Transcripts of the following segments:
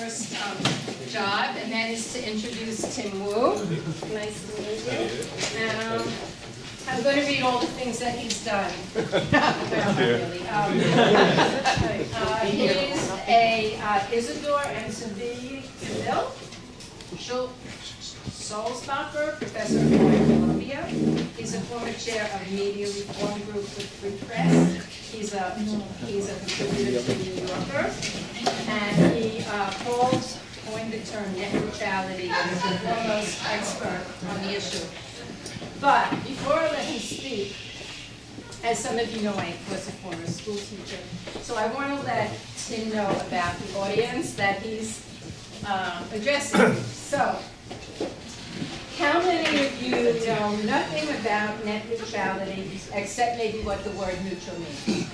first job, and that is to introduce Tim Wu. Nice to meet you. I'm going to read all the things that he's done. He's a Isidore and Seville Solzbacher Professor of Law at Columbia. He's a former chair of Media Reform Group with Free Press. He's a contributor to New Yorker, and he coined the term net neutrality and is the foremost expert on the issue. But before I let him speak, as some of you know, I was a former school teacher, so I want to let Tim know about the audience that he's addressing. So, how many of you know nothing about net neutrality except maybe what the word neutral means?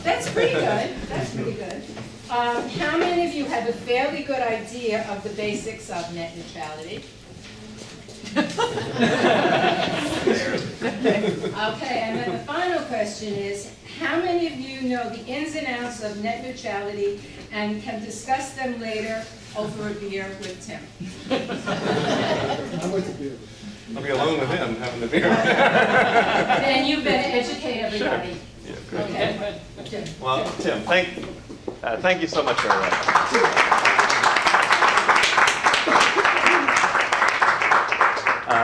That's pretty good. That's pretty good. How many of you have a fairly good idea of the basics of net neutrality? Okay, and then the final question is, how many of you know the ins and outs of net neutrality and can discuss them later over a beer with Tim? I'll be alone with him having the beer. Then you better educate everybody. Sure. Yeah, good. Okay. Tim. Well, Tim, thank you so much for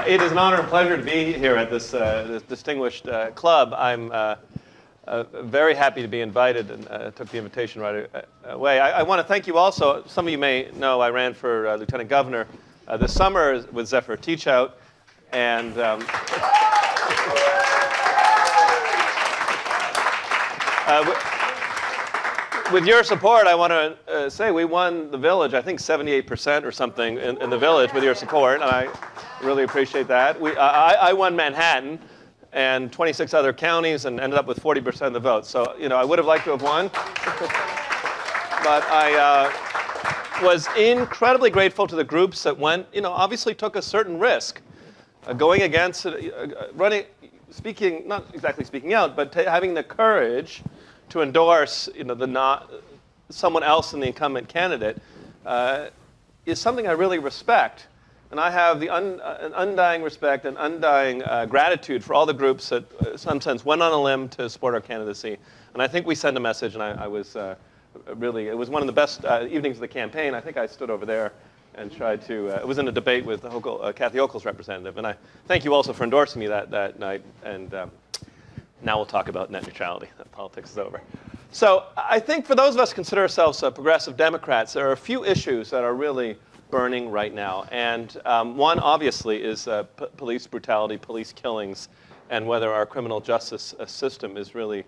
it is an honor and pleasure to be here at this distinguished club. I'm very happy to be invited and took the invitation right away. I want to thank you also. Some of you may know I ran for Lieutenant Governor this summer with Zephyr Teachout. And with your support, I want to say we won the village, I think 78% or something in the village with your support, and I really appreciate that. I won Manhattan and 26 other counties and ended up with 40% of the vote. So, you know, I would have liked to have won. But I was incredibly grateful to the groups that went, you know, obviously took a certain risk. Going against, running, speaking, not exactly speaking out, but having the courage to endorse, you know, someone else than the incumbent candidate is something I really respect. And I have an undying respect and undying gratitude for all the groups that, in some sense, went on a limb to support our candidacy. And I think we sent a message, and I was really, it was one of the best evenings of the campaign. I think I stood over there and tried to, it was in a debate with Kathy Hochul's representative. And I thank you also for endorsing me that night. And now we'll talk about net neutrality. Politics is over. So I think for those of us who consider ourselves progressive Democrats, there are a few issues that are really burning right now. And one, obviously, is police brutality, police killings, and whether our criminal justice system is really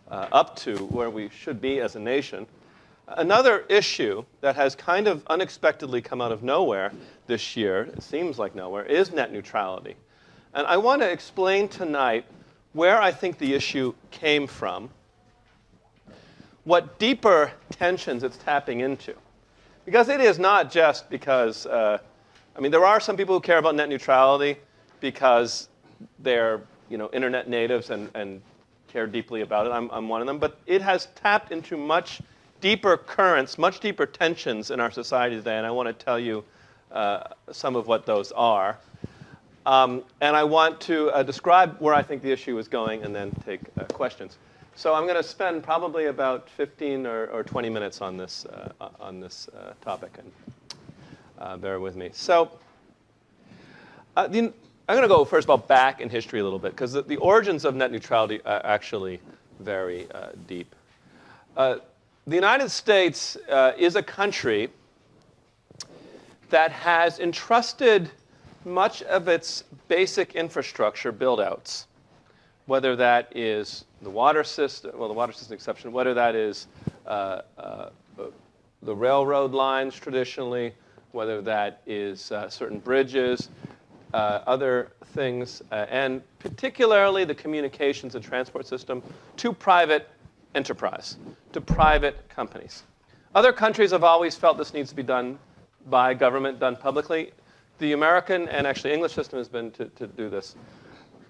up to where we should be as a nation. Another issue that has kind of unexpectedly come out of nowhere this year, it seems like nowhere, is net neutrality. And I want to explain tonight where I think the issue came from, what deeper tensions it's tapping into. Because it is not just because, I mean, there are some people who care about net neutrality because they're, you know, internet natives and care deeply about it. I'm one of them. But it has tapped into much deeper currents, much deeper tensions in our society today, and I want to tell you some of what those are. And I want to describe where I think the issue is going and then take questions. So I'm going to spend probably about 15 or 20 minutes on this topic, and bear with me. So I'm going to go, first of all, back in history a little bit, because the origins of net neutrality are actually very deep. The United States is a country that has entrusted much of its basic infrastructure build-outs, whether that is the water system, well, the water system exception, whether that is the railroad lines traditionally, whether that is certain bridges, other things, and particularly the communications and transport system to private enterprise, to private companies. Other countries have always felt this needs to be done by government, done publicly. The American and actually English system has been to do this.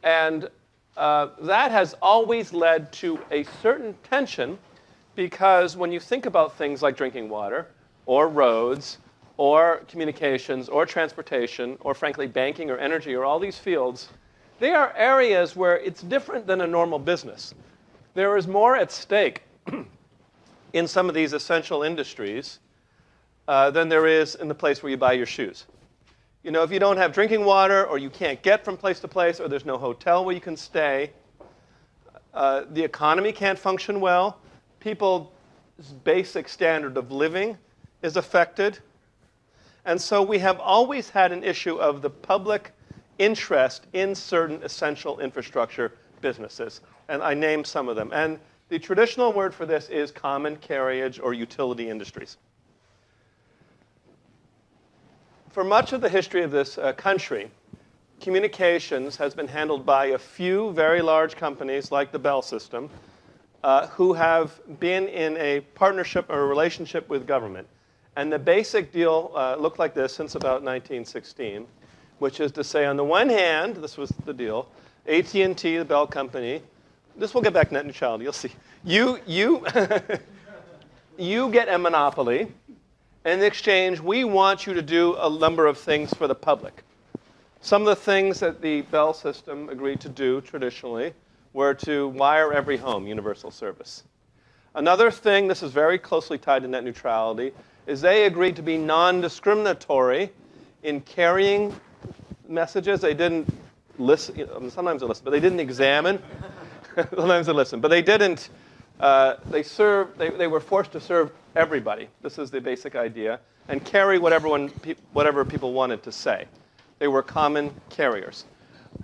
And that has always led to a certain tension because when you think about things like drinking water, or roads, or communications, or transportation, or frankly banking or energy, or all these fields, they are areas where it's different than a normal business. There is more at stake in some of these essential industries than there is in the place where you buy your shoes. You know, if you don't have drinking water, or you can't get from place to place, or there's no hotel where you can stay, the economy can't function well, people's basic standard of living is affected. And so we have always had an issue of the public interest in certain essential infrastructure businesses. And I named some of them. And the traditional word for this is common carriage or utility industries. For much of the history of this country, communications has been handled by a few very large companies like the Bell system who have been in a partnership or a relationship with government. And the basic deal looked like this since about 1916, which is to say, on the one hand, this was the deal, AT&T, the Bell company, this will get back to net neutrality, you'll see. You get a monopoly. In exchange, we want you to do a number of things for the public. Some of the things that the Bell system agreed to do traditionally were to wire every home, universal service. Another thing, this is very closely tied to net neutrality, is they agreed to be non-discriminatory in carrying messages. They didn't listen, sometimes they listen, but they didn't examine. Sometimes they listen, but they didn't, they were forced to serve everybody. This is the basic idea, and carry whatever people wanted to say. They were common carriers.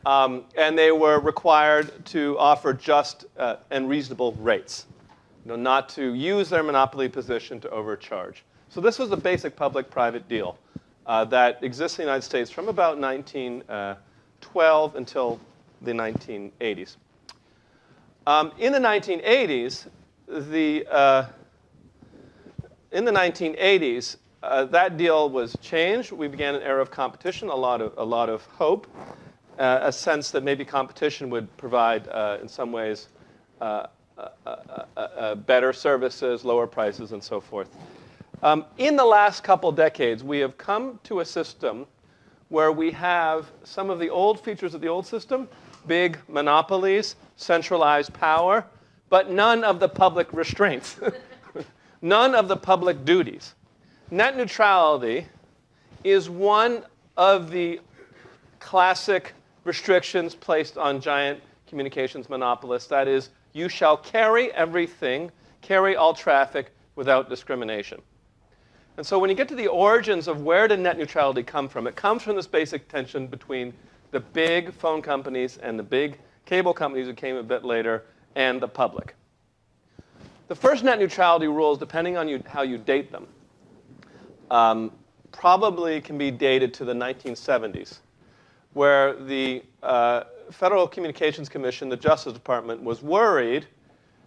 And they were required to offer just and reasonable rates, not to use their monopoly position to overcharge. So this was the basic public-private deal that exists in the United States from about 1912 until the 1980s. In the 1980s, that deal was changed. We began an era of competition, a lot of hope, a sense that maybe competition would provide, in some ways, better services, lower prices, and so forth. In the last couple decades, we have come to a system where we have some of the old features of the old system, big monopolies, centralized power, but none of the public restraints, none of the public duties. Net neutrality is one of the classic restrictions placed on giant communications monopolists. That is, you shall carry everything, carry all traffic without discrimination. And so when you get to the origins of where did net neutrality come from, it comes from this basic tension between the big phone companies and the big cable companies who came a bit later and the public. The first net neutrality rules, depending on how you date them, probably can be dated to the 1970s, where the Federal Communications Commission, the Justice Department, was worried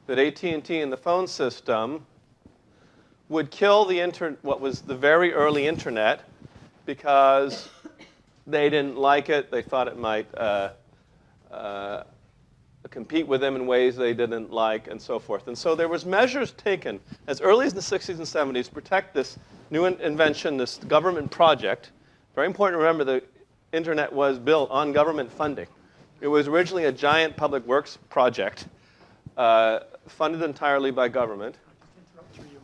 that AT&T and the phone system would kill what was the very early internet because they didn't like it. They thought it might compete with them in ways they didn't like, and so forth. And so there was measures taken as early as the 60s and 70s to protect this new invention, this government project. Very important to remember the internet was built on government funding. It was originally a giant public works project funded entirely by government.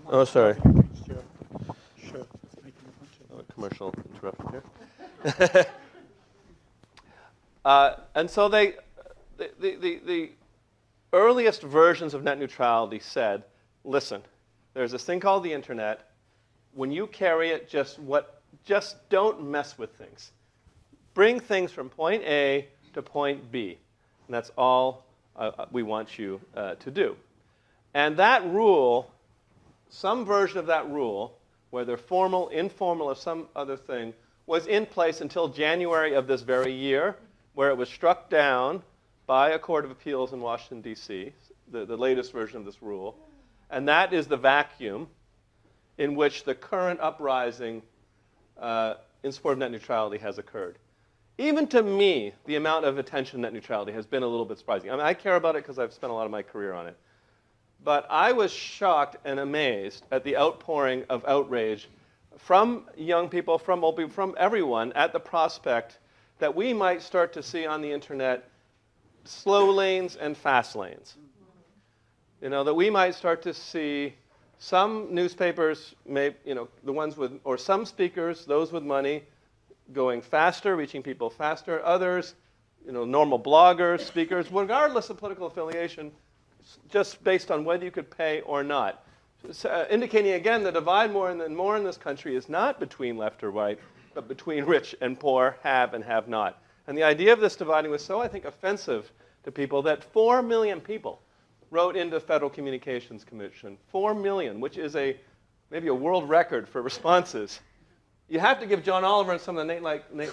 Oh, sorry. Commercial interruption here. And so the earliest versions of net neutrality said, listen, there's this thing called the internet. When you carry it, just don't mess with things. Bring things from point A to point B. And that's all we want you to do. And that rule, some version of that rule, whether formal, informal, or some other thing, was in place until January of this very year, where it was struck down by a court of appeals in Washington, D.C., the latest version of this rule. And that is the vacuum in which the current uprising in support of net neutrality has occurred. Even to me, the amount of attention net neutrality has been a little bit surprising. I mean, I care about it because I've spent a lot of my career on it. But I was shocked and amazed at the outpouring of outrage from young people, from old people, from everyone at the prospect that we might start to see on the internet slow lanes and fast lanes. That we might start to see some newspapers, the ones with, or some speakers, those with money, going faster, reaching people faster. Others, normal bloggers, speakers, regardless of political affiliation, just based on whether you could pay or not. Indicating again the divide more in this country is not between left or right, but between rich and poor, have and have not. And the idea of this dividing was so, I think, offensive to people that 4 million people wrote into the Federal Communications Commission. 4 million, which is maybe a world record for responses. You have to give John Oliver and some of the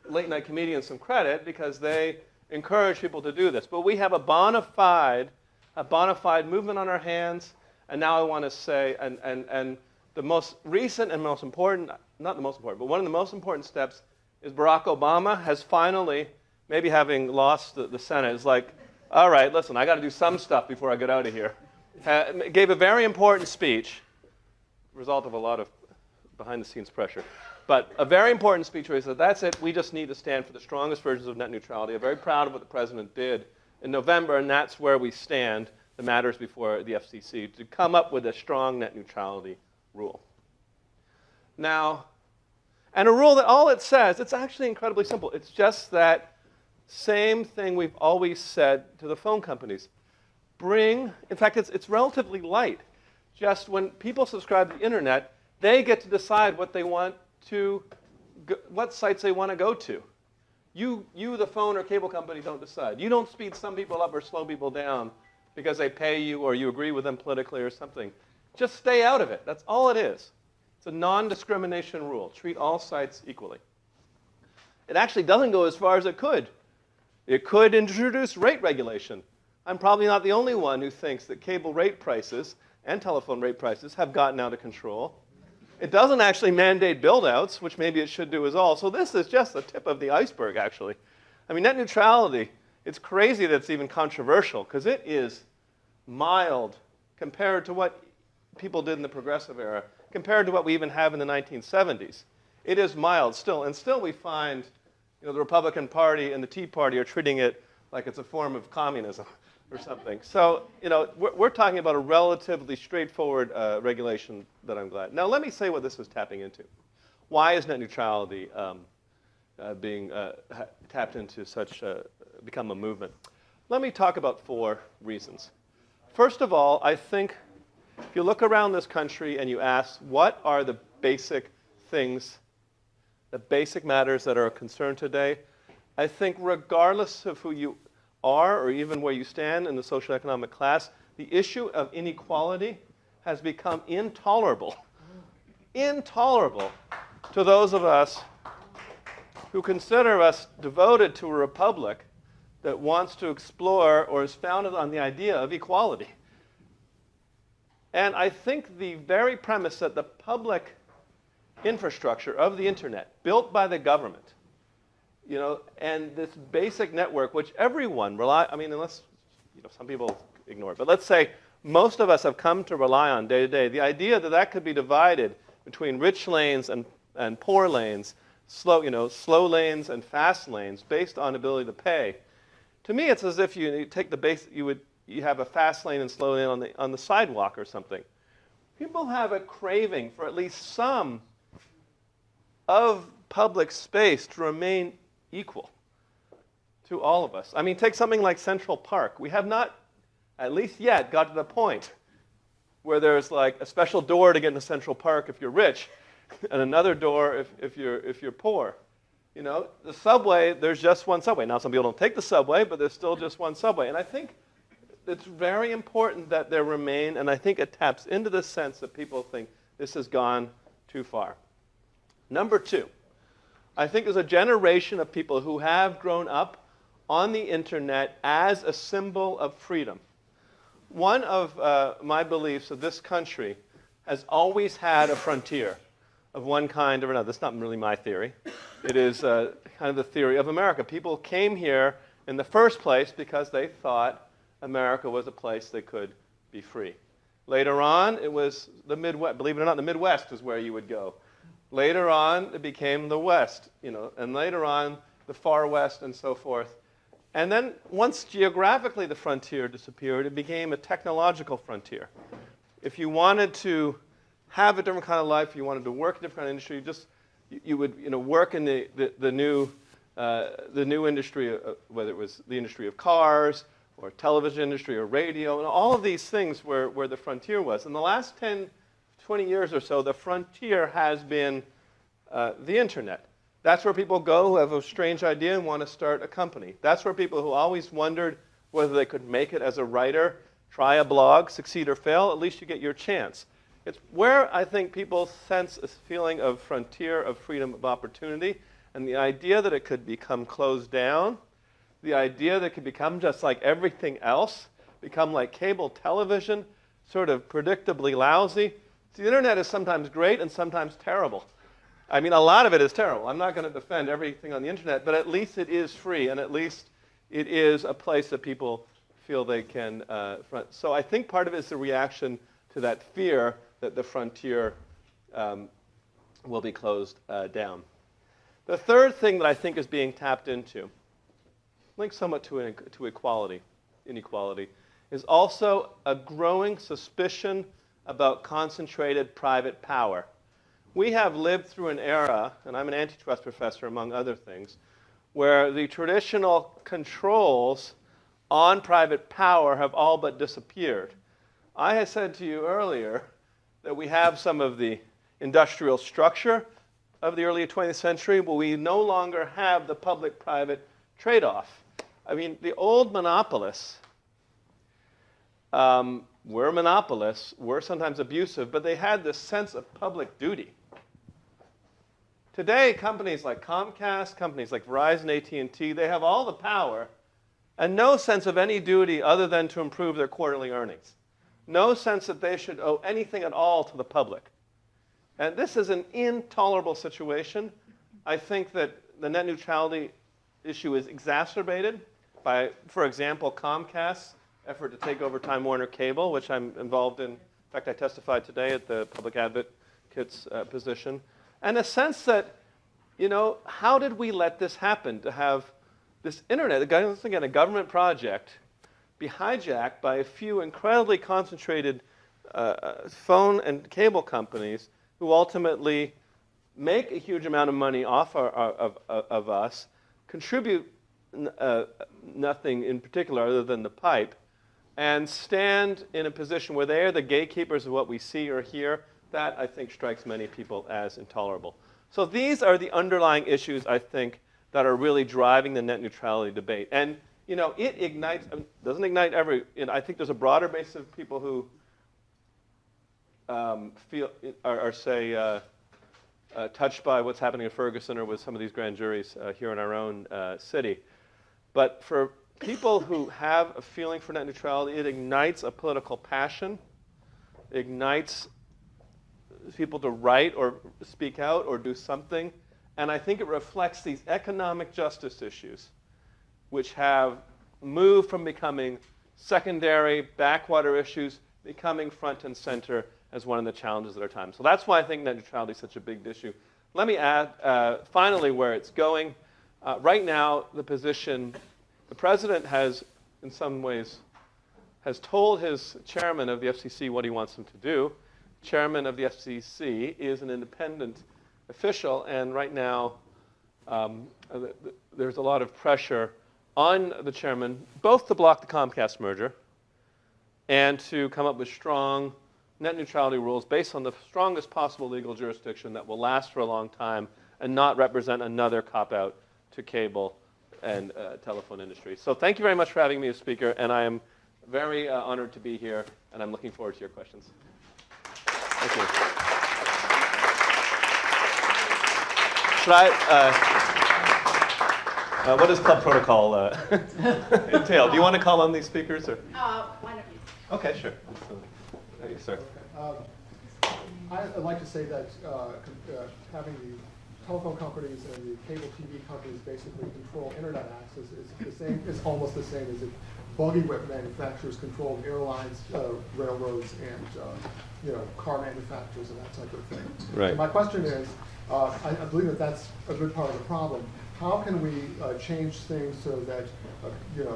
late night comedians some credit because they encourage people to do this. But we have a bona fide movement on our hands. And now I want to say, and the most recent and most important, not the most important, but one of the most important steps is Barack Obama has finally, maybe having lost the Senate, is like, all right, listen, I got to do some stuff before I get out of here. Gave a very important speech, result of a lot of behind-the-scenes pressure, but a very important speech where he said, that's it, we just need to stand for the strongest versions of net neutrality. I'm very proud of what the president did in November, and that's where we stand. The matters before the FCC to come up with a strong net neutrality rule. Now, and a rule that all it says, it's actually incredibly simple. It's just that same thing we've always said to the phone companies. In fact, it's relatively light. Just when people subscribe to the internet, they get to decide what they want to, what sites they want to go to. You, the phone or cable company, don't decide. You don't speed some people up or slow people down because they pay you or you agree with them politically or something. Just stay out of it. That's all it is. It's a non-discrimination rule. Treat all sites equally. It actually doesn't go as far as it could. It could introduce rate regulation. I'm probably not the only one who thinks that cable rate prices and telephone rate prices have gotten out of control. It doesn't actually mandate build-outs, which maybe it should do as all. So this is just the tip of the iceberg, actually. I mean, net neutrality, it's crazy that it's even controversial because it is mild compared to what people did in the progressive era, compared to what we even have in the 1970s. It is mild still, and still we find the Republican Party and the Tea Party are treating it like it's a form of communism or something. So we're talking about a relatively straightforward regulation that I'm glad. Now let me say what this is tapping into. Why is net neutrality being tapped into become a movement? Let me talk about 4 reasons. First of all, I think if you look around this country and you ask what are the basic things, the basic matters that are a concern today, I think regardless of who you are or even where you stand in the socioeconomic class, the issue of inequality has become intolerable. Intolerable to those of us who consider us devoted to a republic that wants to explore or is founded on the idea of equality. And I think the very premise that the public infrastructure of the internet, built by the government, and this basic network, which everyone unless some people ignore it, but let's say most of us have come to rely on day to day, the idea that that could be divided between rich lanes and poor lanes, slow lanes and fast lanes based on ability to pay. To me, it's as if you take the base, you have a fast lane and slow lane on the sidewalk or something. People have a craving for at least some of public space to remain equal to all of us. I mean, take something like Central Park. We have not, at least yet, got to the point where there's like a special door to get into Central Park if you're rich, and another door if you're poor. The subway, there's just one subway. Now, some people don't take the subway, but there's still just one subway. And I think it's very important that there remain, and I think it taps into the sense that people think this has gone too far. Number 2, I think there's a generation of people who have grown up on the internet as a symbol of freedom. One of my beliefs of this country has always had a frontier of one kind or another. That's not really my theory. It is kind of the theory of America. People came here in the first place because they thought America was a place they could be free. Later on, it was the Midwest. Believe it or not, the Midwest is where you would go. Later on, it became the West, and later on, the far West and so forth. And then once geographically the frontier disappeared, it became a technological frontier. If you wanted to have a different kind of life, you wanted to work in a different kind of industry, you would work in the new industry, whether it was the industry of cars or television industry or radio, and all of these things where the frontier was. In the last 10, 20 years or so, the frontier has been the internet. That's where people go who have a strange idea and want to start a company. That's where people who always wondered whether they could make it as a writer, try a blog, succeed or fail, at least you get your chance. It's where I think people sense a feeling of frontier, of freedom, of opportunity, and the idea that it could become closed down, the idea that it could become just like everything else, become like cable television, sort of predictably lousy. See, the internet is sometimes great and sometimes terrible. I mean, a lot of it is terrible. I'm not going to defend everything on the internet, but at least it is free, and at least it is a place that people feel they can front. So I think part of it is the reaction to that fear that the frontier will be closed down. The third thing that I think is being tapped into, linked somewhat to inequality, is also a growing suspicion about concentrated private power. We have lived through an era, and I'm an antitrust professor among other things, where the traditional controls on private power have all but disappeared. I had said to you earlier that we have some of the industrial structure of the early 20th century, but we no longer have the public-private trade-off. I mean, the old monopolists were monopolists, were sometimes abusive, but they had this sense of public duty. Today, companies like Comcast, companies like Verizon, AT&T, they have all the power and no sense of any duty other than to improve their quarterly earnings. No sense that they should owe anything at all to the public. And this is an intolerable situation. I think that the net neutrality issue is exacerbated by, for example, Comcast's effort to take over Time Warner Cable, which I'm involved in. In fact, I testified today at the public advocate's position. And a sense that, how did we let this happen, to have this internet, again, a government project, be hijacked by a few incredibly concentrated phone and cable companies who ultimately make a huge amount of money off of us, contribute nothing in particular other than the pipe, and stand in a position where they are the gatekeepers of what we see or hear. That, I think, strikes many people as intolerable. So these are the underlying issues, I think, that are really driving the net neutrality debate. And, it ignites, doesn't ignite I think there's a broader base of people who touched by what's happening in Ferguson or with some of these grand juries here in our own city. But for people who have a feeling for net neutrality, it ignites a political passion, ignites people to write or speak out or do something. And I think it reflects these economic justice issues, which have moved from becoming secondary, backwater issues, becoming front and center as one of the challenges of our time. So that's why I think net neutrality is such a big issue. Let me add, finally, where it's going. Right now, the president has, in some ways, has told his chairman of the FCC what he wants him to do. Chairman of the FCC is an independent official, and right now there's a lot of pressure on the chairman, both to block the Comcast merger and to come up with strong net neutrality rules based on the strongest possible legal jurisdiction that will last for a long time and not represent another cop-out to cable and telephone industry. So thank you very much for having me as speaker, and I am very honored to be here, and I'm looking forward to your questions. Thank you. Should what does club protocol entail? Do you want to call on these speakers? Or? Why don't you? Okay, sure. Thank you, sir. I'd like to say that having the telephone companies and the cable TV companies basically control internet access is the same. It's almost the same as if buggy whip manufacturers controlled airlines, railroads, and car manufacturers and that type of thing. Right. So my question is, I believe that that's a good part of the problem. How can we change things so that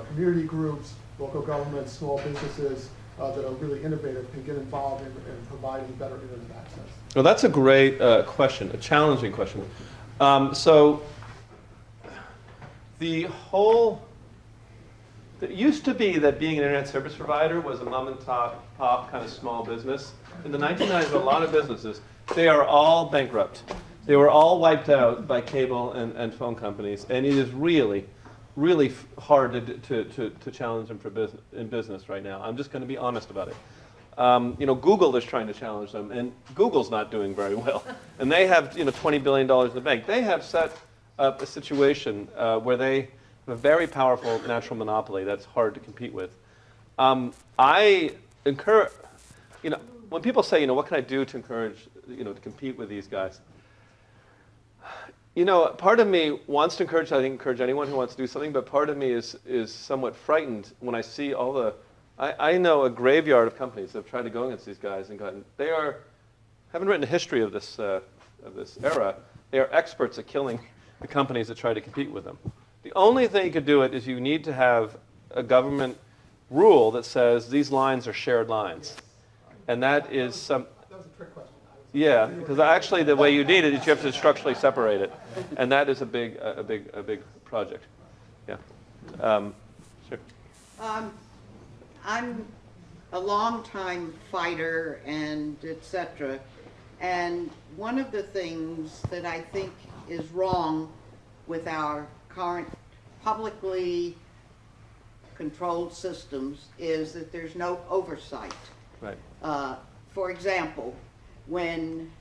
community groups, local governments, small businesses that are really innovative can get involved in providing better internet access? Well, that's a great question, a challenging question. So it used to be that being an internet service provider was a mom and pop kind of small business. In the 1990s, a lot of businesses, they are all bankrupt. They were all wiped out by cable and phone companies, and it is really, really hard to challenge them in business right now. I'm just going to be honest about it. Google is trying to challenge them, and Google's not doing very well. And they have $20 billion in the bank. They have set up a situation where they have a very powerful natural monopoly that's hard to compete with. I encourage, when people say, what can I do to encourage, to compete with these guys? Part of me wants to encourage anyone who wants to do something, but part of me is somewhat frightened when I see all the, I know a graveyard of companies that have tried to go against these guys and gotten, haven't written a history of this era. They are experts at killing the companies that try to compete with them. The only thing you could do it is you need to have a government rule that says these lines are shared lines. And that is some, That was a trick question. yeah, because actually the way you need it is you have to structurally separate it, and that is a big project. Yeah, sure. I'm a longtime fighter and etc. And one of the things that I think is wrong with our current publicly controlled systems is that there's no oversight. Right. For example, when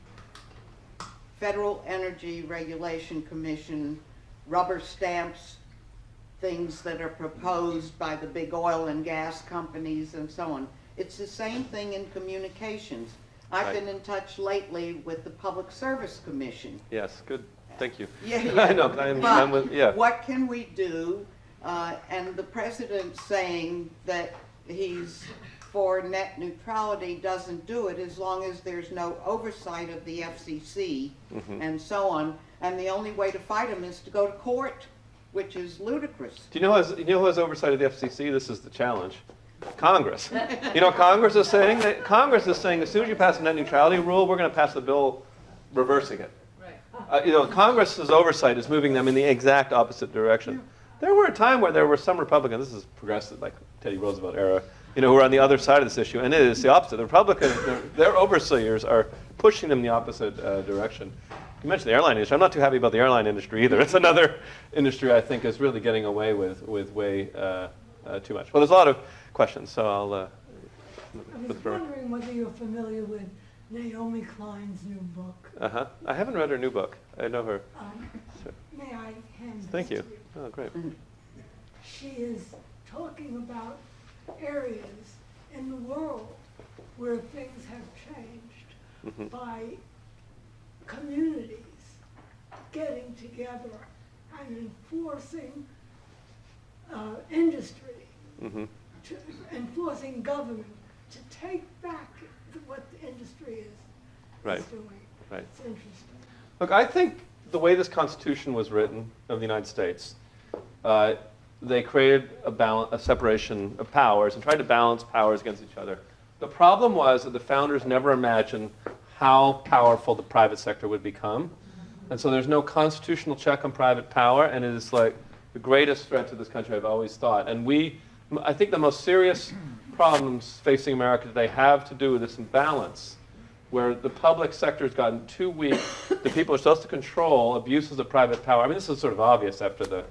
Federal Energy Regulation Commission rubber stamps things that are proposed by the big oil and gas companies and so on, it's the same thing in communications. I've been in touch lately with the Public Service Commission. Yes, good. Thank you. Yeah. I know. I'm with, yeah. What can we do? And the president saying that he's for net neutrality doesn't do it as long as there's no oversight of the FCC and so on. And the only way to fight him is to go to court, which is ludicrous. Do you know who has oversight of the FCC? This is the challenge. Congress. Congress is saying as soon as you pass a net neutrality rule, we're going to pass a bill reversing it. Right. Congress's oversight is moving them in the exact opposite direction. There were a time where there were some Republicans, this is progressive, like Teddy Roosevelt era, who are on the other side of this issue, and it is the opposite. The Republicans, their overseers are pushing them in the opposite direction. You mentioned the airline industry. I'm not too happy about the airline industry either. It's another industry I think is really getting away with way too much. Well, there's a lot of questions, so I'll I was wondering whether you're familiar with Naomi Klein's new book. I haven't read her new book. I know her. May I hand this Thank to you. Oh, great. She is talking about areas in the world where things have changed by communities getting together and enforcing industry, enforcing government to take back what the industry is doing. Right. It's interesting. Look, I think the way this Constitution was written of the United States, they created a separation of powers and tried to balance powers against each other. The problem was that the founders never imagined how powerful the private sector would become. And so there's no constitutional check on private power, and it is like the greatest threat to this country, I've always thought. And I think the most serious problems facing America today have to do with this imbalance, where the public sector has gotten too weak. The people are supposed to control abuses of private power. I mean, this is sort of obvious after the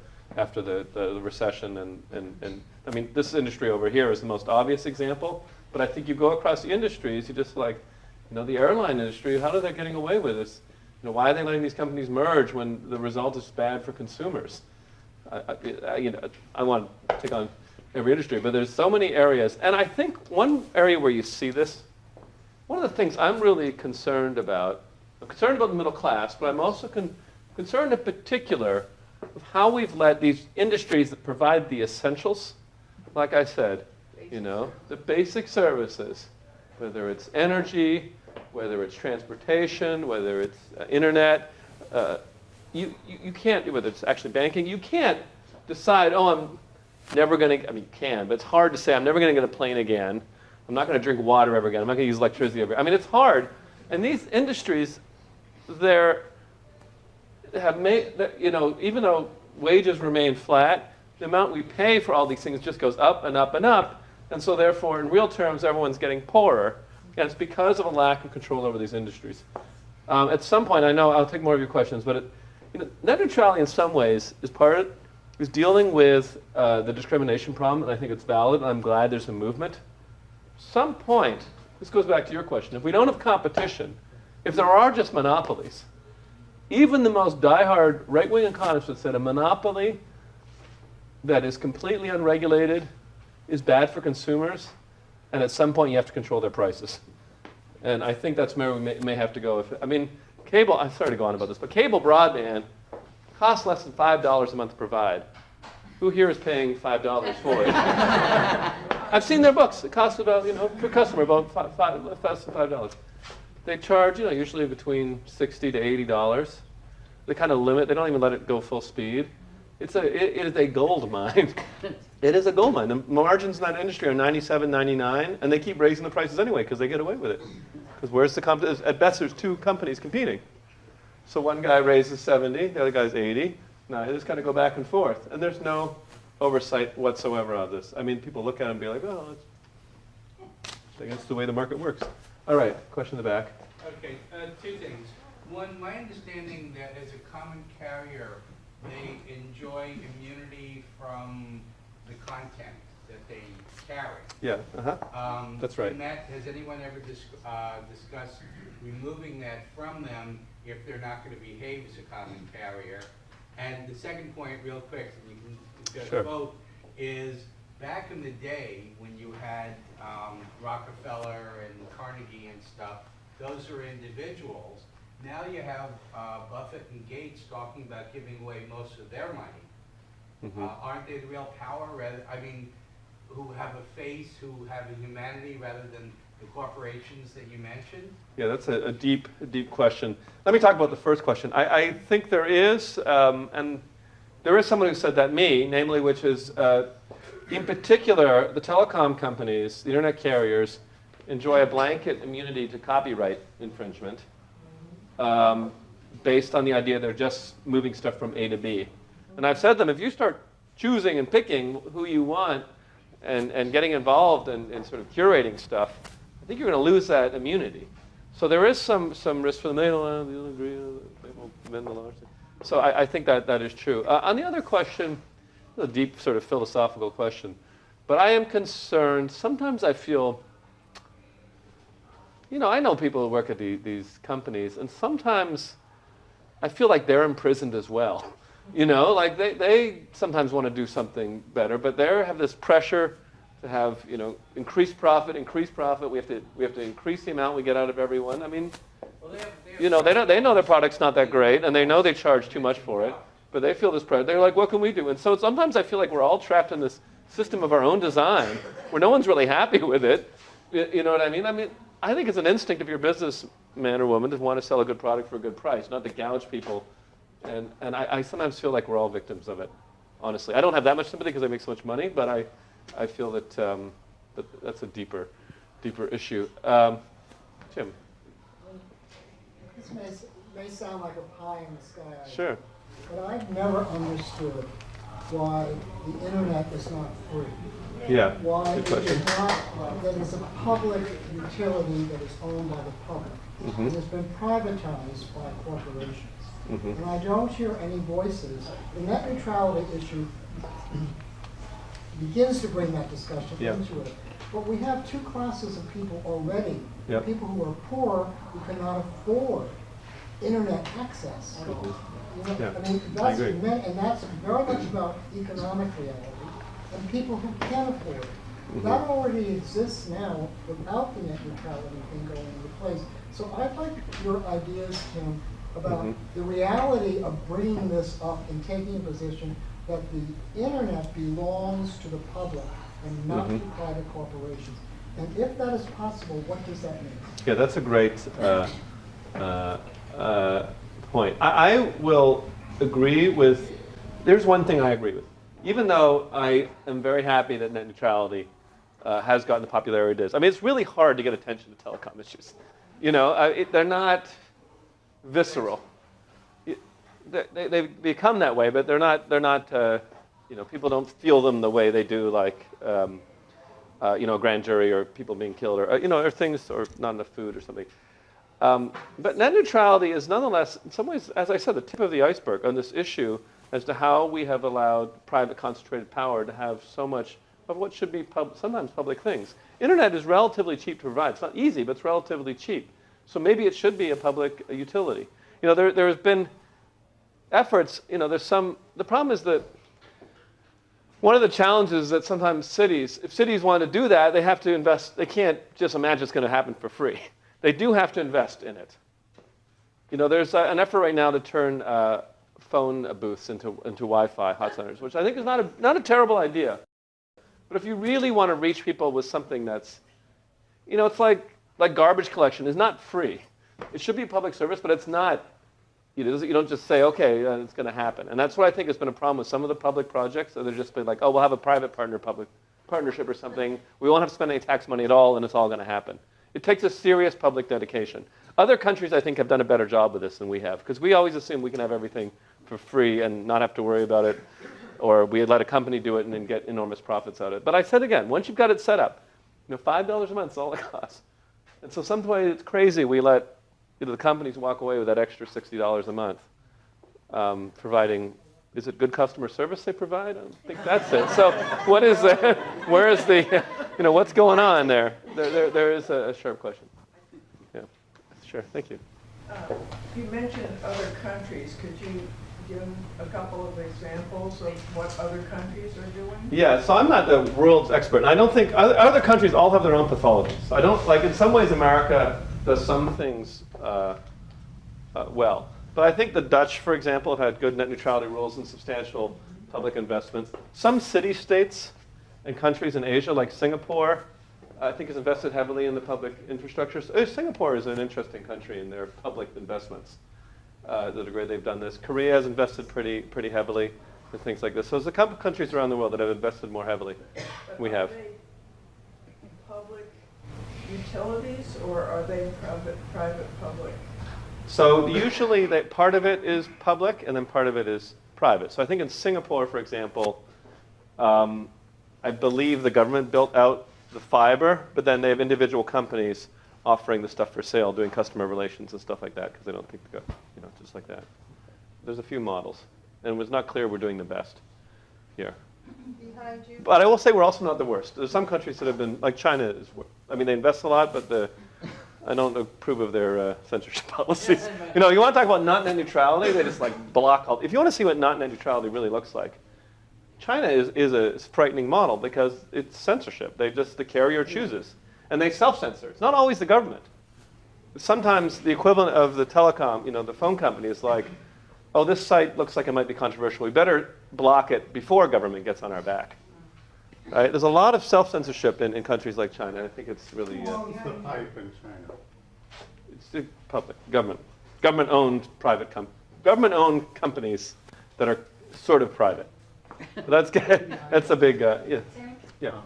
recession, and I mean, this industry over here is the most obvious example. But I think you go across the industries, you just like, the airline industry. How are they getting away with this? Why are they letting these companies merge when the result is bad for consumers? I want to take on every industry, but there's so many areas, and I think one area where you see this. One of the things I'm really concerned about, I'm concerned about the middle class, but I'm also concerned in particular with how we've let these industries that provide the essentials, like I said, you know, the basic services, whether it's energy, whether it's transportation, whether it's internet, you can't, whether it's actually banking, you can't decide, oh, I'm never going to, I mean, you can, but it's hard to say, I'm never going to get a plane again. I'm not going to drink water ever again. I'm not going to use electricity ever. I mean, it's hard. And these industries, you know, even though wages remain flat, the amount we pay for all these things just goes up and up and up. And so therefore, in real terms, everyone's getting poorer. And it's because of a lack of control over these industries. At some point, I know I'll take more of your questions, but you know, net neutrality in some ways is dealing with the discrimination problem, and I think it's valid, and I'm glad there's a movement. Some point, this goes back to your question, if we don't have competition, if there are just monopolies, even the most diehard right-wing economists would say a monopoly that is completely unregulated is bad for consumers, and at some point you have to control their prices. And I think that's where we may have to go. I mean, cable, I'm sorry to go on about this, but cable broadband costs less than $5 a month to provide. Who here is paying $5 for it? I've seen their books. It costs about, you know, per customer about less than $5. They charge, you know, usually between $60 to $80. They kind of limit. They don't even let it go full speed. It is a gold mine. It is a gold mine. The margins in that industry are 97, 99, and they keep raising the prices anyway because they get away with it. Because where's the competition? At best, there's two companies competing. So one guy raises 70, the other guy's 80. Now they just kind of go back and forth, and there's no oversight whatsoever on this. I mean, people look at it and be like, "Oh, I think that's the way the market works." All right, question in the back. Okay, two things. One, my understanding that as a common carrier, they enjoy immunity from the content that they carry. Yeah, that's right. And that, has anyone ever discussed removing that from them if they're not going to behave as a common carrier? And the second point, real quick, and you can discuss both, is back in the day when you had Rockefeller and Carnegie and stuff, those are individuals. Now you have Buffett and Gates talking about giving away most of their money. Mm-hmm. Aren't they the real power? I mean, who have a face, who have a humanity rather than the corporations that you mentioned? Yeah, that's a deep question. Let me talk about the first question. I think there is, and there is someone who said that, namely, which is, in particular, the telecom companies, the internet carriers, enjoy a blanket immunity to copyright infringement based on the idea they're just moving stuff from A to B. And I've said to them, if you start choosing and picking who you want and getting involved in sort of curating stuff, I think you're going to lose that immunity. So there is some risk for them. They don't agree. They won't amend the law. So I think that is true. On the other question, a deep sort of philosophical question, but I am concerned. Sometimes I feel, you know, I know people who work at these companies, and sometimes I feel like they're imprisoned as well. You know, like they sometimes want to do something better, but they have this pressure to have, you know, increased profit. We have to increase the amount we get out of everyone. I mean, you know, they know their product's not that great, and they know they charge too much for it, but they feel this pressure. They're like, what can we do? And so sometimes I feel like we're all trapped in this system of our own design where no one's really happy with it. You know what I mean? I think it's an instinct of your businessman or woman to want to sell a good product for a good price, not to gouge people. And I sometimes feel like we're all victims of it, honestly. I don't have that much sympathy because I make so much money, but I feel that that's a deeper issue. Tim. This may sound like a pie in the sky idea, Sure. but I've never understood why the internet is not free. Yeah, Why good it question. is not, that it's a public utility that is owned by the public. Mm-hmm. And it's been privatized by corporations. Mm-hmm. And I don't hear any voices. The net neutrality issue begins to bring that discussion into it. But we have two classes of people already. Yep. People who are poor, who cannot afford internet access at all. You know, Yeah, I mean, I agree. and that's very much about economic reality. And people who can afford it. Mm-hmm. That already exists now without the net neutrality thing going into place. So I'd like your ideas, Tim, about the reality of bringing this up and taking a position that the internet belongs to the public and not to private corporations. And if that is possible, what does that mean? Yeah, that's a great point. I will agree with, there's one thing I agree with. Even though I am very happy that net neutrality has gotten the popularity it is. I mean, it's really hard to get attention to telecom issues. You know, they're not visceral. They've become that way, but they're not. You know, people don't feel them the way they do, like you know, a grand jury or people being killed, or you know, or things, or not enough food or something. But net neutrality is nonetheless, in some ways, as I said, the tip of the iceberg on this issue as to how we have allowed private concentrated power to have so much of what should be sometimes public things. Internet is relatively cheap to provide. It's not easy, but it's relatively cheap. So maybe it should be a public utility. You know, there has been efforts, you know, the problem is that one of the challenges that sometimes cities, if cities want to do that, they have to invest. They can't just imagine it's going to happen for free. They do have to invest in it. You know, there's an effort right now to turn phone booths into Wi-Fi hot centers, which I think is not a terrible idea. But if you really want to reach people with something that's, you know, it's like garbage collection is not free. It should be a public service, but it's not. You don't just say, okay, it's going to happen. And that's what I think has been a problem with some of the public projects. So they're just been like, oh, we'll have a private public partnership or something. We won't have to spend any tax money at all, and it's all going to happen. It takes a serious public dedication. Other countries, I think, have done a better job with this than we have, because we always assume we can have everything for free and not have to worry about it, or we let a company do it and then get enormous profits out of it. But I said again, once you've got it set up, you know, $5 a month is all it costs. And so some way it's crazy we let the companies walk away with that extra $60 a month, providing, is it good customer service they provide? I don't think that's it. So what is that? Where is the, you know, what's going on there? There is a sharp question. Yeah, sure, thank you. You mentioned other countries. Could you give a couple of examples of what other countries are doing? Yeah, so I'm not the world's expert. And I don't think, other countries all have their own pathologies. I don't, like in some ways America does some things well. But I think the Dutch, for example, have had good net neutrality rules and substantial public investments. Some city-states and countries in Asia, like Singapore, I think has invested heavily in the public infrastructure. So, Singapore is an interesting country in their public investments. The degree they've done this. Korea has invested pretty heavily in things like this. So there's a couple countries around the world that have invested more heavily. But we have. Are they public utilities, or are they private-public? So usually part of it is public and then part of it is private. So I think in Singapore, for example, I believe the government built out the fiber, but then they have individual companies offering the stuff for sale, doing customer relations and stuff like that, because they don't think to go, you know, just like that. There's a few models, and it was not clear we're doing the best here. Behind you. But I will say we're also not the worst. There's some countries that have been, like China is, I mean, they invest a lot, but I don't approve of their censorship policies. You know, you want to talk about not net neutrality, they just like block all. If you want to see what not net neutrality really looks like, China is a frightening model because it's censorship. The carrier chooses, and they self-censor. It's not always the government. Sometimes the equivalent of the telecom, you know, the phone company is like, oh, this site looks like it might be controversial. We better block it before government gets on our back. Right? There's a lot of self-censorship in countries like China. I think it's really... Who owns the pipe in China? It's the public, government-owned government-owned companies that are sort of private. But that's a big, yeah. Yeah.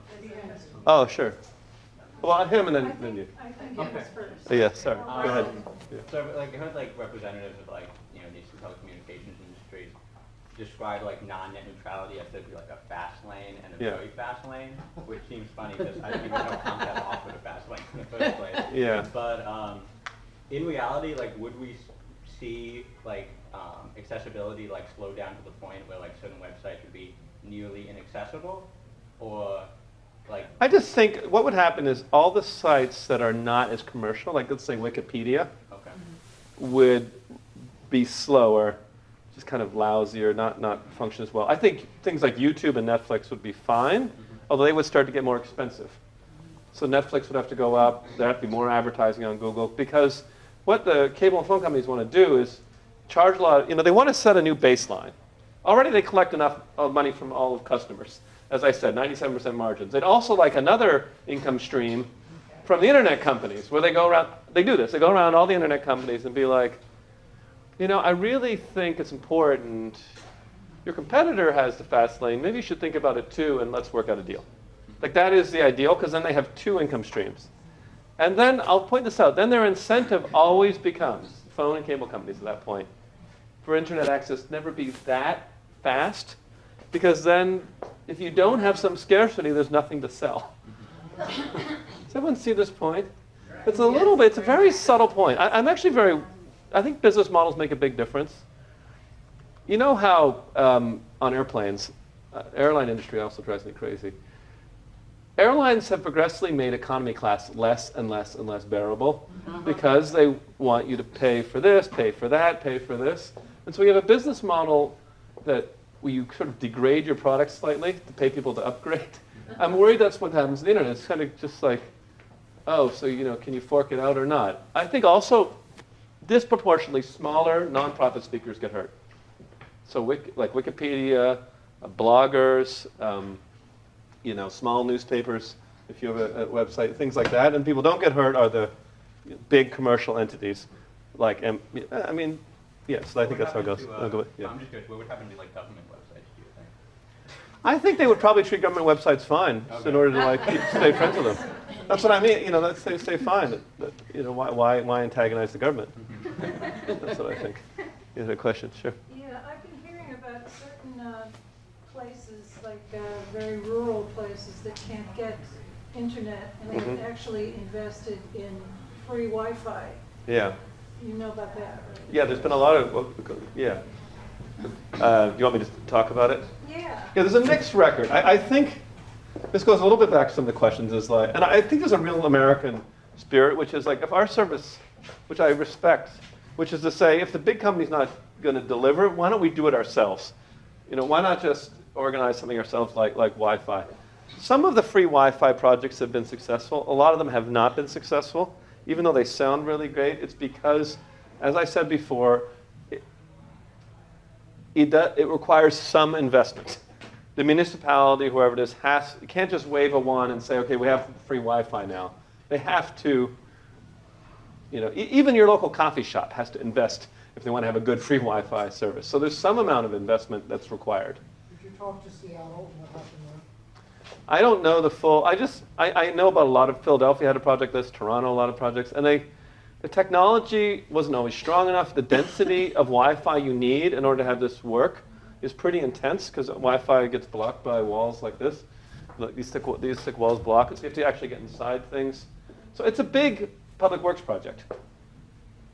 Oh, sure. Well, him and then you. I think Okay. yes first. Yeah, sorry. Go ahead. Yeah. So, like, I heard like representatives of like, you know, these telecommunications industries describe like non-net neutrality as to be like a fast lane and a very fast lane, which seems funny because I didn't even know Comcast offered a fast lane in the first place. Yeah. But in reality, like, would we see like accessibility like slow down to the point where like certain websites would be nearly inaccessible, or like? I just think what would happen is all the sites that are not as commercial, like let's say Wikipedia, Okay. would be slower, just kind of lousier, not function as well. I think things like YouTube and Netflix would be fine, although they would start to get more expensive. So Netflix would have to go up, there'd have to be more advertising on Google, because what the cable and phone companies want to do is charge a lot. They want to set a new baseline. Already they collect enough money from all of customers. As I said, 97% margins. They'd also like another income stream from the internet companies, where they go around. They do this. They go around all the internet companies and be like, I really think it's important. Your competitor has the fast lane. Maybe you should think about it too, and let's work out a deal. Like that is the ideal, because then they have two income streams. And then I'll point this out. Then their incentive always becomes, phone and cable companies at that point, for internet access never be that fast, because then if you don't have some scarcity, there's nothing to sell. Does everyone see this point? It's a little bit, it's a very subtle point. I think business models make a big difference. You know how on airplanes, airline industry also drives me crazy. Airlines have progressively made economy class less and less and less bearable because they want you to pay for this, pay for that, pay for this. And so you have a business model that where you sort of degrade your product slightly to pay people to upgrade. I'm worried that's what happens to the internet. It's kind of just like, oh, so can you fork it out or not? I think also disproportionately smaller nonprofit speakers get hurt. So like Wikipedia, bloggers, small newspapers, if you have a website, things like that. And people don't get hurt are the big commercial entities. Like, yes, I think that's how it goes. I'm just curious, what would happen to government websites, do you think? I think they would probably treat government websites fine, just in order to stay friends with them. That's what I mean. Let's stay fine. Why antagonize the government? That's what I think. You had a question, sure. Yeah, I've been hearing about certain places, like very rural places that can't get internet, and they've actually invested in free Wi-Fi. Yeah. You know about that, right? Yeah, there's been a lot of, yeah. Do you want me to talk about it? Yeah. Yeah, there's a mixed record. I think this goes a little bit back to some of the questions, and I think there's a real American spirit, which is like, if our service, which I respect, which is to say, if the big company's not going to deliver, why don't we do it ourselves? Why not just organize something ourselves like Wi-Fi? Some of the free Wi-Fi projects have been successful. A lot of them have not been successful. Even though they sound really great, it's because, as I said before, it requires some investment. The municipality, whoever it is, can't just wave a wand and say, okay, we have free Wi-Fi now. They have to, even your local coffee shop has to invest if they want to have a good free Wi-Fi service. So there's some amount of investment that's required. Did you talk to Seattle and what happened there? I don't know the full, I know about a lot of, Philadelphia had a project list, Toronto a lot of projects, and the technology wasn't always strong enough. The density of Wi-Fi you need in order to have this work is pretty intense, because Wi-Fi gets blocked by walls like this. These thick walls block it, so you have to actually get inside things. So it's a big public works project.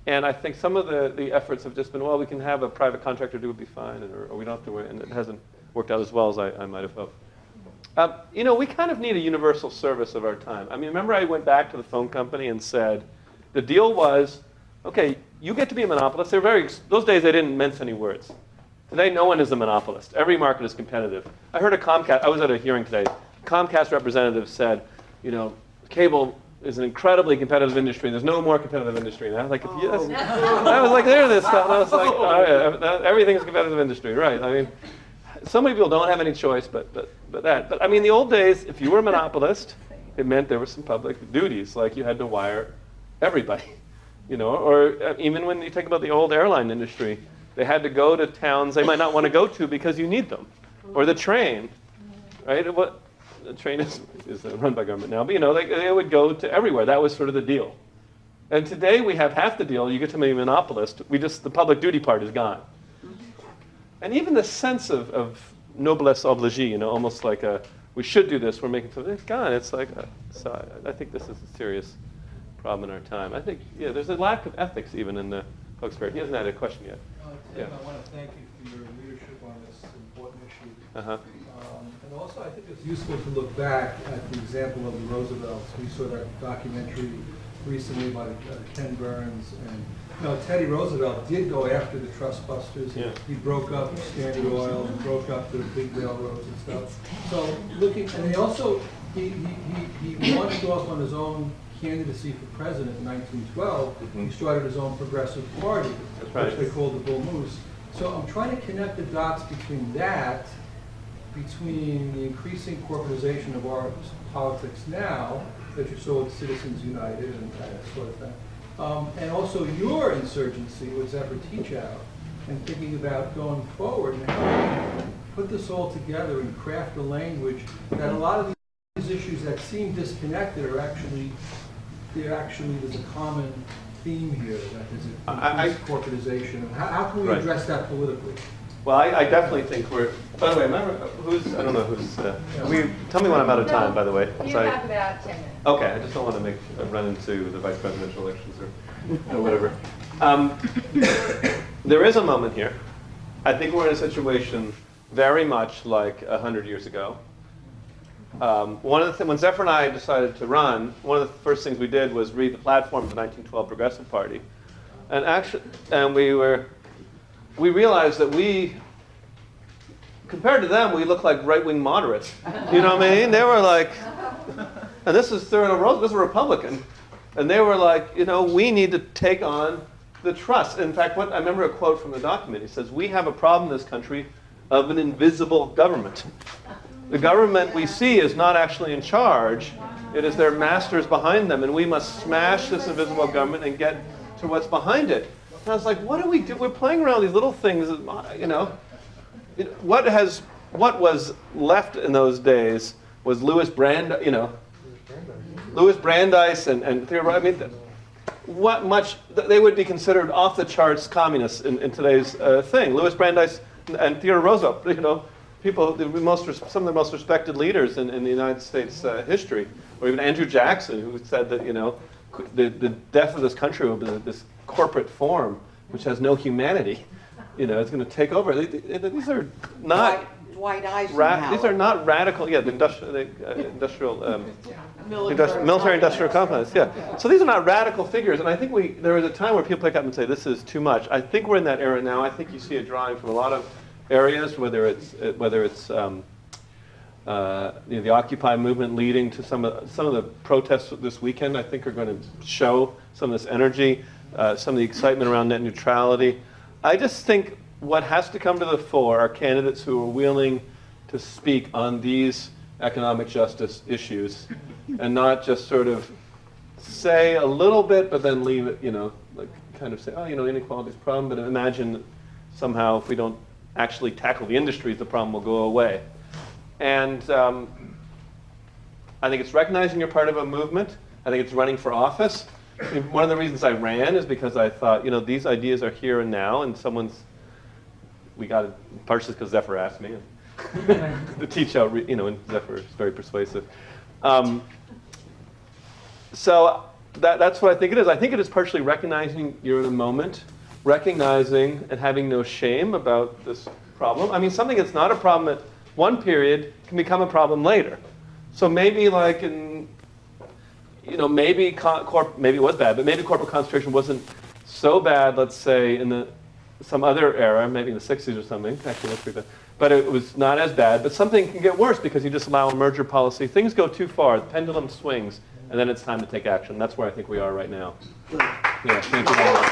And I think some of the efforts have just been, well, we can have a private contractor do it, be fine, or we don't have to worry, and it hasn't worked out as well as I might have hoped. We kind of need a universal service of our time. Remember I went back to the phone company and said, the deal was, okay, you get to be a monopolist. Those days they didn't mince any words. Today no one is a monopolist. Every market is competitive. I heard I was at a hearing today. Comcast representative said, cable is an incredibly competitive industry. There's no more competitive industry. And I was like, I was like, there it is. And I was like, oh, yeah, everything is a competitive industry, right? So many people don't have any choice but that. But the old days, if you were a monopolist, it meant there were some public duties, like you had to wire everybody, or even when you think about the old airline industry, they had to go to towns they might not want to go to because you need them, or the train, right? The train is run by government now, but they would go to everywhere. That was sort of the deal. And today we have half the deal. You get to be a monopolist. The public duty part is gone. And even the sense of noblesse oblige, almost like we should do this, we're making something, it's gone. It's like, so I think this is a serious problem in our time. I think, there's a lack of ethics even in the public spirit. He hasn't had a question yet. Tim, I want to thank you for your leadership on this important issue. Uh-huh. And also, I think it's useful to look back at the example of the Roosevelts. We saw that documentary recently by Ken Burns, and Teddy Roosevelt did go after the trust busters. Yeah. He broke up Standard Oil and broke up the big railroads and stuff. So and he also he launched off on his own candidacy for president in 1912, he started his own progressive party, which they called the Bull Moose. So I'm trying to connect the dots between that, between the increasing corporatization of our politics now, that you saw with Citizens United and that sort of thing, and also your insurgency with Zephyr Teachout, and thinking about going forward and how to put this all together and craft a language that a lot of these issues that seem disconnected are actually, there's a common theme here, that there's increased corporatization. How can we address that politically? Well, I definitely think we're, by the way, remember, I don't know who's, tell me when I'm out of time, by the way. You have about 10 minutes. Okay, I just don't want to run into the vice presidential elections or whatever. There is a moment here. I think we're in a situation very much like 100 years ago. When Zephyr and I decided to run, one of the first things we did was read the platform of the 1912 Progressive Party. And we realized that compared to them, we looked like right-wing moderates. You know what I mean? They were like, and this is Theodore Roosevelt, this is a Republican, and they were like, we need to take on the trust. In fact, I remember a quote from the document. He says, "We have a problem in this country of an invisible government. The government we see is not actually in charge. It is their masters behind them, and we must smash this invisible government and get to what's behind it." And I was like, what do we do? We're playing around with these little things, What was left in those days was Louis Brandeis, Louis Brandeis and Theodore. I mean, they would be considered off the charts communists in today's thing. Louis Brandeis and Theodore Roosevelt, some of the most respected leaders in the United States history, or even Andrew Jackson, who said that the death of this country will be this corporate form which has no humanity. It's going to take over. These are not Dwight Eisenhower. These are not radical. Yeah, the military-industrial complex. Yeah. So these are not radical figures. And I think there was a time where people pick up and say this is too much. I think we're in that era now. I think you see it drawing from a lot of areas, whether it's the Occupy movement leading to some of the protests this weekend. I think are going to show some of this energy, some of the excitement around net neutrality. I just think what has to come to the fore are candidates who are willing to speak on these economic justice issues, and not just sort of say a little bit, but then leave it. Kind of say, inequality is a problem, but imagine somehow if we don't actually tackle the industries, the problem will go away. And I think it's recognizing you're part of a movement. I think it's running for office. One of the reasons I ran is because I thought, these ideas are here and now, and we got it partially because Zephyr asked me. The Teachout, and Zephyr is very persuasive. So that's what I think it is. I think it is partially recognizing you're in a moment, recognizing and having no shame about this problem. I mean, something that's not a problem at one period can become a problem later. So maybe maybe it was bad, but maybe corporate concentration wasn't so bad, let's say, in some other era, maybe in the 60s or something. Actually, that's pretty bad. But it was not as bad. But something can get worse because you just allow a merger policy. Things go too far. The pendulum swings, and then it's time to take action. That's where I think we are right now. Yeah, thank you very much.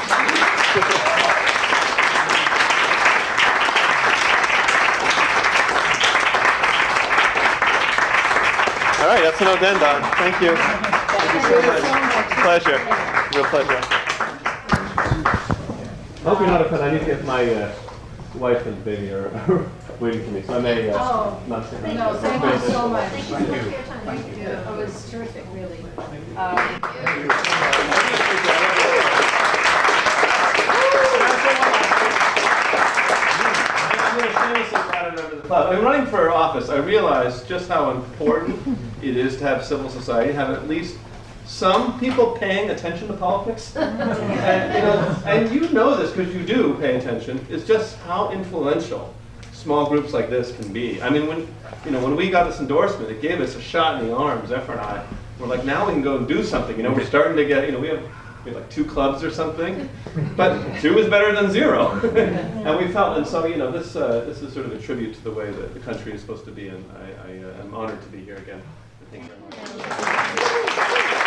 All right, that's an addendum. Thank you. Thank you so much. Pleasure. Real pleasure. I hope you're not offended. I need to get my wife and baby are waiting for me, so I may not say anything. No, thank you so much. Thank you for your time. Thank you. It was terrific, really. I'm running for office. I realized just how important it is to have civil society, have at least some people paying attention to politics. And you know this because you do pay attention. It's just how influential small groups like this can be. I mean, when we got this endorsement, it gave us a shot in the arm, Zephyr and I. We're like, now we can go and do something. We're starting to get, we have like 2 clubs or something, but 2 is better than 0. And we felt, and so this is sort of a tribute to the way that the country is supposed to be, and I am honored to be here again. Thank you very much.